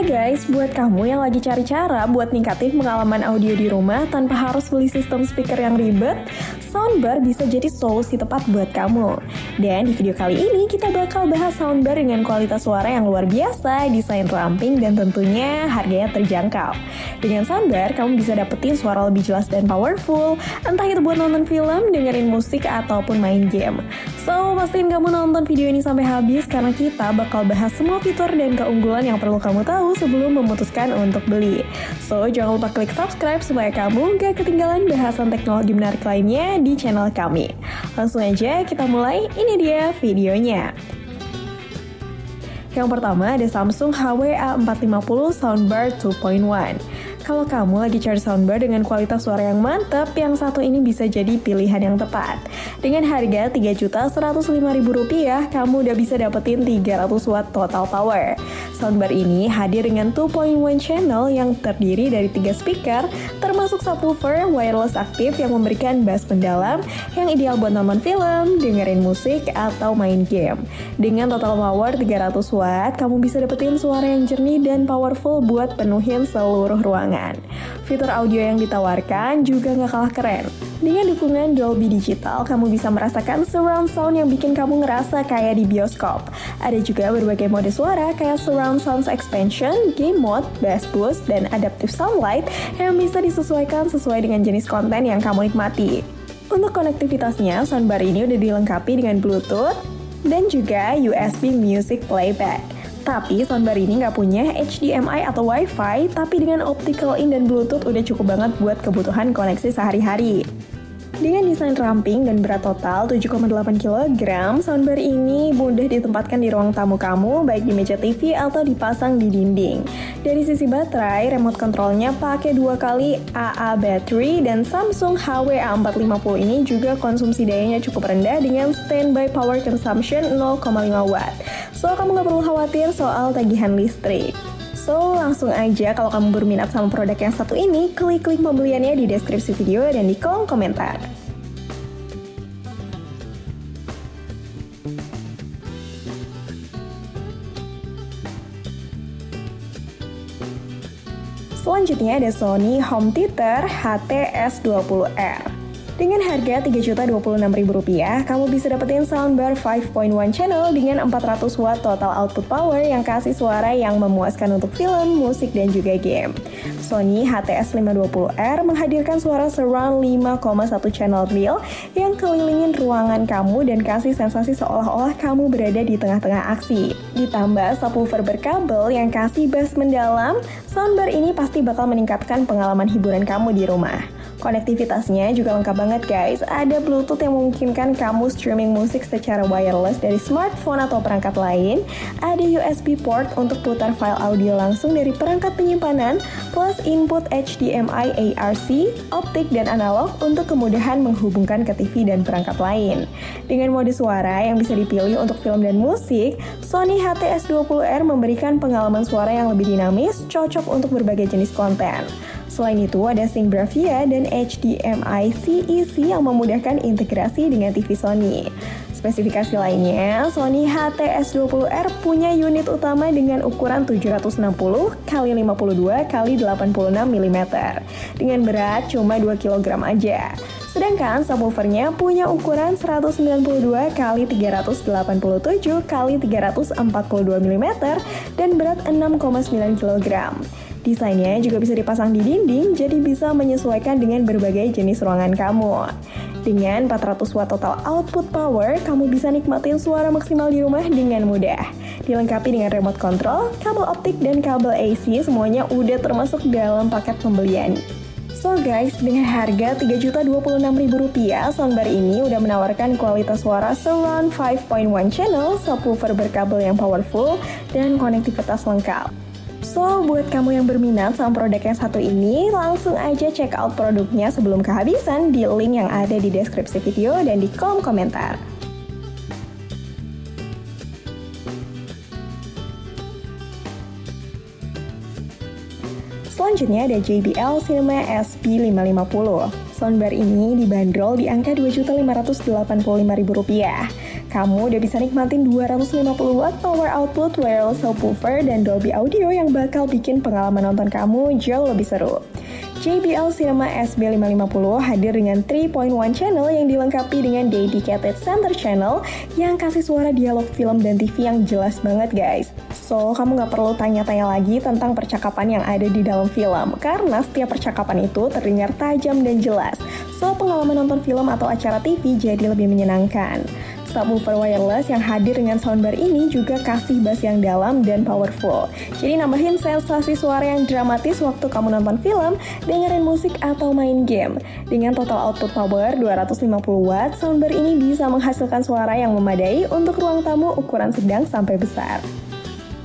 Hai guys, buat kamu yang lagi cari cara buat ningkatin pengalaman audio di rumah tanpa harus beli sistem speaker yang ribet, soundbar bisa jadi solusi tepat buat kamu. Dan di video kali ini kita bakal bahas soundbar dengan kualitas suara yang luar biasa, desain ramping, dan tentunya harganya terjangkau. Dengan soundbar, kamu bisa dapetin suara lebih jelas dan powerful, entah itu buat nonton film, dengerin musik, ataupun main game. So, pastiin kamu nonton video ini sampai habis karena kita bakal bahas semua fitur dan keunggulan yang perlu kamu tahu sebelum memutuskan untuk beli. So, jangan lupa klik subscribe supaya kamu gak ketinggalan bahasan teknologi menarik lainnya di channel kami. Langsung aja kita mulai, ini dia videonya. Yang pertama ada Samsung HW-A450 Soundbar 2.1. Kalau kamu lagi cari soundbar dengan kualitas suara yang mantap, yang satu ini bisa jadi pilihan yang tepat. Dengan harga Rp3.105.000, kamu udah bisa dapetin 300 watt total power. Soundbar ini hadir dengan 2.1 channel yang terdiri dari 3 speaker, termasuk subwoofer wireless aktif yang memberikan bass mendalam yang ideal buat nonton film, dengerin musik, atau main game. Dengan total power 300 watt, kamu bisa dapetin suara yang jernih dan powerful buat penuhin seluruh ruangan. Fitur audio yang ditawarkan juga gak kalah keren. Dengan dukungan Dolby Digital, kamu bisa merasakan surround sound yang bikin kamu ngerasa kayak di bioskop. Ada juga berbagai mode suara kayak surround sound expansion, game mode, bass boost, dan adaptive sound light yang bisa disesuaikan sesuai dengan jenis konten yang kamu nikmati. Untuk konektivitasnya, soundbar ini udah dilengkapi dengan Bluetooth dan juga USB Music Playback. Tapi soundbar ini nggak punya HDMI atau Wi-Fi, tapi dengan optical in dan Bluetooth udah cukup banget buat kebutuhan koneksi sehari-hari. Dengan desain ramping dan berat total 7,8 kg, soundbar ini mudah ditempatkan di ruang tamu kamu, baik di meja TV atau dipasang di dinding. Dari sisi baterai, remote controlnya pakai 2 kali AA battery, dan Samsung HW-A450 ini juga konsumsi dayanya cukup rendah dengan standby power consumption 0,5 watt. So, kamu nggak perlu khawatir soal tagihan listrik. So, langsung aja kalau kamu berminat sama produk yang satu ini, klik link pembeliannya di deskripsi video dan di kolom komentar. Selanjutnya ada Sony Home Theater HT-S20R. Dengan harga Rp3.026.000, kamu bisa dapetin soundbar 5.1 channel dengan 400 watt total output power yang kasih suara yang memuaskan untuk film, musik, dan juga game. Sony HT-S520R menghadirkan suara surround 5,1 channel real yang kelilingin ruangan kamu dan kasih sensasi seolah-olah kamu berada di tengah-tengah aksi. Ditambah subwoofer berkabel yang kasih bass mendalam, soundbar ini pasti bakal meningkatkan pengalaman hiburan kamu di rumah. Konektivitasnya juga lengkap banget guys, ada Bluetooth yang memungkinkan kamu streaming musik secara wireless dari smartphone atau perangkat lain, ada USB port untuk putar file audio langsung dari perangkat penyimpanan, plus input HDMI ARC, optik, dan analog untuk kemudahan menghubungkan ke TV dan perangkat lain. Dengan mode suara yang bisa dipilih untuk film dan musik, Sony HT-S20R memberikan pengalaman suara yang lebih dinamis, cocok untuk berbagai jenis konten. Selain itu, ada Sync Bravia dan HDMI CEC yang memudahkan integrasi dengan TV Sony. Spesifikasi lainnya, Sony HT-S20R punya unit utama dengan ukuran 760 x 52 x 86 mm dengan berat cuma 2 kg aja. Sedangkan subwoofernya punya ukuran 192 x 387 x 342 mm dan berat 6,9 kg. Desainnya juga bisa dipasang di dinding, jadi bisa menyesuaikan dengan berbagai jenis ruangan kamu. Dengan 400 watt total output power, kamu bisa nikmatin suara maksimal di rumah dengan mudah. Dilengkapi dengan remote control, kabel optik, dan kabel AC, semuanya udah termasuk dalam paket pembelian. So guys, dengan harga Rp3.026.000, soundbar ini udah menawarkan kualitas suara surround 5.1 channel, subwoofer berkabel yang powerful, dan konektivitas lengkap. So, buat kamu yang berminat sama produk yang satu ini, langsung aja check out produknya sebelum kehabisan di link yang ada di deskripsi video dan di kolom komentar. Selanjutnya ada JBL Cinema SB550. Soundbar ini dibanderol di angka Rp2.585.000. Kamu udah bisa nikmatin 250 watt power output wireless subwoofer dan Dolby Audio yang bakal bikin pengalaman nonton kamu jauh lebih seru. JBL Cinema SB550 hadir dengan 3.1 channel yang dilengkapi dengan dedicated center channel yang kasih suara dialog film dan TV yang jelas banget guys. So, kamu gak perlu tanya-tanya lagi tentang percakapan yang ada di dalam film, karena setiap percakapan itu terdengar tajam dan jelas. So, pengalaman nonton film atau acara TV jadi lebih menyenangkan. Subwoofer wireless yang hadir dengan soundbar ini juga kasih bass yang dalam dan powerful. Jadi nambahin sensasi suara yang dramatis waktu kamu nonton film, dengerin musik atau main game. Dengan total output power 250 watt, soundbar ini bisa menghasilkan suara yang memadai untuk ruang tamu ukuran sedang sampai besar.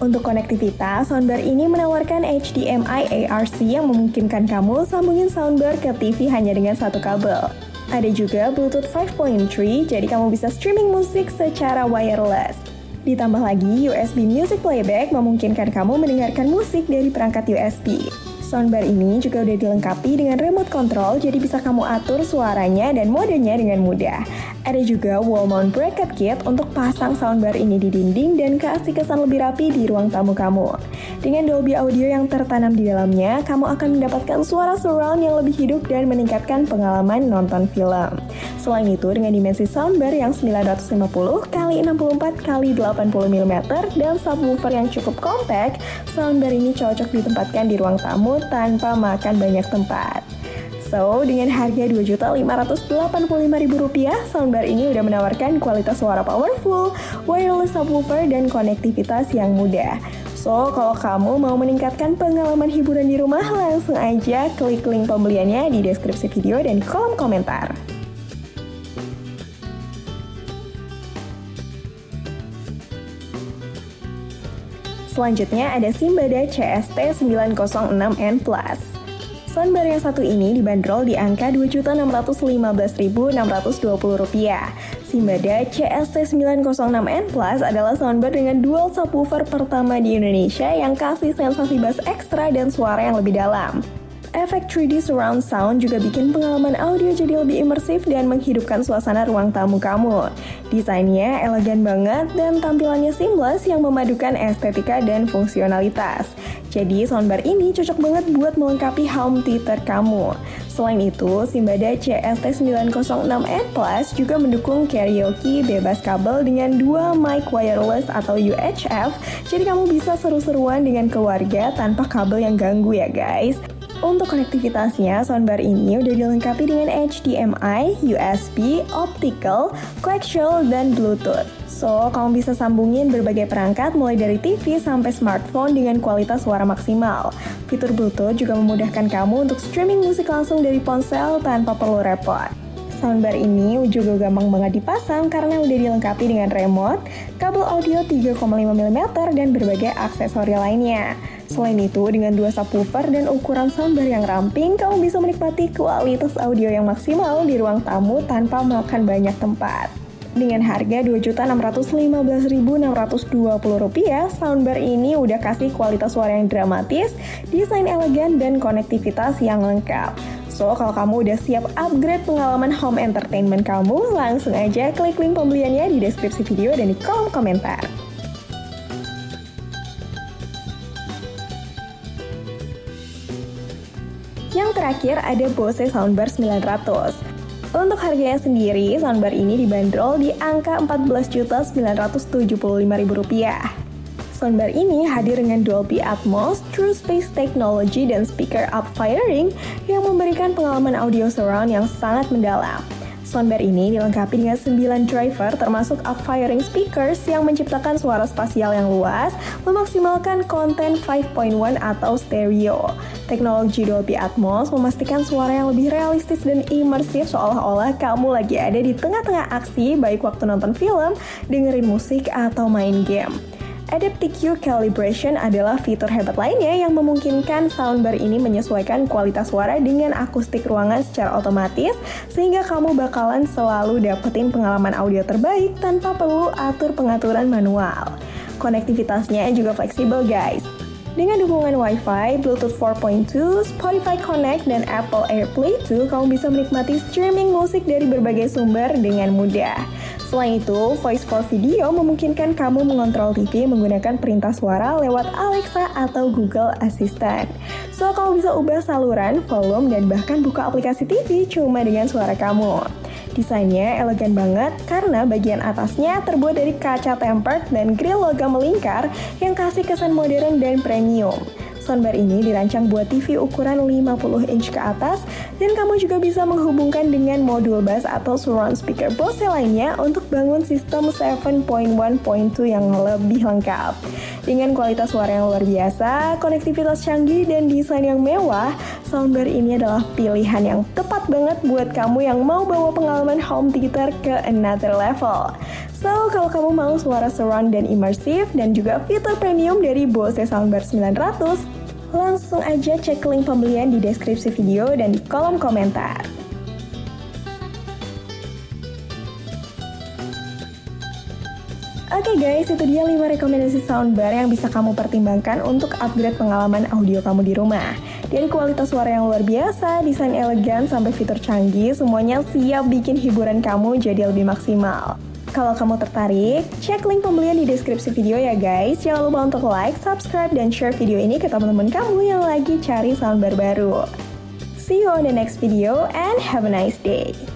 Untuk konektivitas, soundbar ini menawarkan HDMI ARC yang memungkinkan kamu sambungin soundbar ke TV hanya dengan satu kabel. Ada juga Bluetooth 5.3, jadi kamu bisa streaming musik secara wireless. Ditambah lagi, USB Music Playback memungkinkan kamu mendengarkan musik dari perangkat USB. Soundbar ini juga udah dilengkapi dengan remote control, jadi bisa kamu atur suaranya dan modenya dengan mudah. Ada juga wall mount bracket kit untuk pasang soundbar ini di dinding dan kasih kesan lebih rapi di ruang tamu kamu. Dengan Dolby Audio yang tertanam di dalamnya, kamu akan mendapatkan suara surround yang lebih hidup dan meningkatkan pengalaman nonton film. Selain itu, dengan dimensi soundbar yang 950 x 64 x 80 mm dan subwoofer yang cukup kompak, soundbar ini cocok ditempatkan di ruang tamu tanpa makan banyak tempat. So, dengan harga Rp2.585.000, soundbar ini udah menawarkan kualitas suara powerful, wireless subwoofer, dan konektivitas yang mudah. So, kalau kamu mau meningkatkan pengalaman hiburan di rumah, langsung aja klik link pembeliannya di deskripsi video dan kolom komentar. Selanjutnya ada Simbada CST906N Plus. Soundbar yang satu ini dibanderol di angka Rp2.615.620. Simbada CST906N Plus adalah soundbar dengan dual subwoofer pertama di Indonesia yang kasih sensasi bass ekstra dan suara yang lebih dalam. Efek 3D surround sound juga bikin pengalaman audio jadi lebih imersif dan menghidupkan suasana ruang tamu kamu. Desainnya elegan banget dan tampilannya seamless yang memadukan estetika dan fungsionalitas. Jadi soundbar ini cocok banget buat melengkapi home theater kamu. Selain itu, Simbada CST906N Plus juga mendukung karaoke bebas kabel dengan dua mic wireless atau UHF, jadi kamu bisa seru-seruan dengan keluarga tanpa kabel yang ganggu ya guys. Untuk konektivitasnya, soundbar ini udah dilengkapi dengan HDMI, USB, optical, coaxial, dan Bluetooth. So, kamu bisa sambungin berbagai perangkat mulai dari TV sampai smartphone dengan kualitas suara maksimal. Fitur Bluetooth juga memudahkan kamu untuk streaming musik langsung dari ponsel tanpa perlu repot. Soundbar ini juga gampang banget dipasang karena udah dilengkapi dengan remote, kabel audio 3,5 mm, dan berbagai aksesori lainnya. Selain itu, dengan dua subwoofer dan ukuran soundbar yang ramping, kamu bisa menikmati kualitas audio yang maksimal di ruang tamu tanpa makan banyak tempat. Dengan harga Rp2.615.620, soundbar ini udah kasih kualitas suara yang dramatis, desain elegan, dan konektivitas yang lengkap. So, kalau kamu udah siap upgrade pengalaman home entertainment kamu, langsung aja klik link pembeliannya di deskripsi video dan di kolom komentar. Yang terakhir ada Bose Soundbar 900. Untuk harganya sendiri, soundbar ini dibanderol di angka Rp14.975.000. Soundbar ini hadir dengan Dolby Atmos, True Space Technology, dan speaker up-firing yang memberikan pengalaman audio surround yang sangat mendalam. Soundbar ini dilengkapi dengan 9 driver termasuk up-firing speakers yang menciptakan suara spasial yang luas, memaksimalkan konten 5.1 atau stereo. Teknologi Dolby Atmos memastikan suara yang lebih realistis dan imersif seolah-olah kamu lagi ada di tengah-tengah aksi baik waktu nonton film, dengerin musik, atau main game. Adaptive Calibration adalah fitur hebat lainnya yang memungkinkan soundbar ini menyesuaikan kualitas suara dengan akustik ruangan secara otomatis sehingga kamu bakalan selalu dapetin pengalaman audio terbaik tanpa perlu atur pengaturan manual. Konektivitasnya juga fleksibel guys. Dengan dukungan Wi-Fi, Bluetooth 4.2, Spotify Connect, dan Apple AirPlay 2, kamu bisa menikmati streaming musik dari berbagai sumber dengan mudah. Selain itu, Voice for Video memungkinkan kamu mengontrol TV menggunakan perintah suara lewat Alexa atau Google Assistant. So, kamu bisa ubah saluran, volume, dan bahkan buka aplikasi TV cuma dengan suara kamu. Desainnya elegan banget karena bagian atasnya terbuat dari kaca tempered dan grill logam melingkar yang kasih kesan modern dan premium. Soundbar ini dirancang buat TV ukuran 50 inch ke atas dan kamu juga bisa menghubungkan dengan modul bass atau surround speaker Bose lainnya untuk bangun sistem 7.1.2 yang lebih lengkap. Dengan kualitas suara yang luar biasa, konektivitas canggih, dan desain yang mewah, soundbar ini adalah pilihan yang tepat banget buat kamu yang mau bawa pengalaman home theater ke another level. So, kalau kamu mau suara surround dan imersif dan juga fitur premium dari Bose Soundbar 900, langsung aja cek link pembelian di deskripsi video dan di kolom komentar. Oke guys, itu dia 5 rekomendasi soundbar yang bisa kamu pertimbangkan untuk upgrade pengalaman audio kamu di rumah. Dari kualitas suara yang luar biasa, desain elegan, sampai fitur canggih, semuanya siap bikin hiburan kamu jadi lebih maksimal. Kalau kamu tertarik, cek link pembelian di deskripsi video ya guys. Jangan lupa untuk like, subscribe, dan share video ini ke teman-teman kamu yang lagi cari soundbar baru. See you on the next video and have a nice day.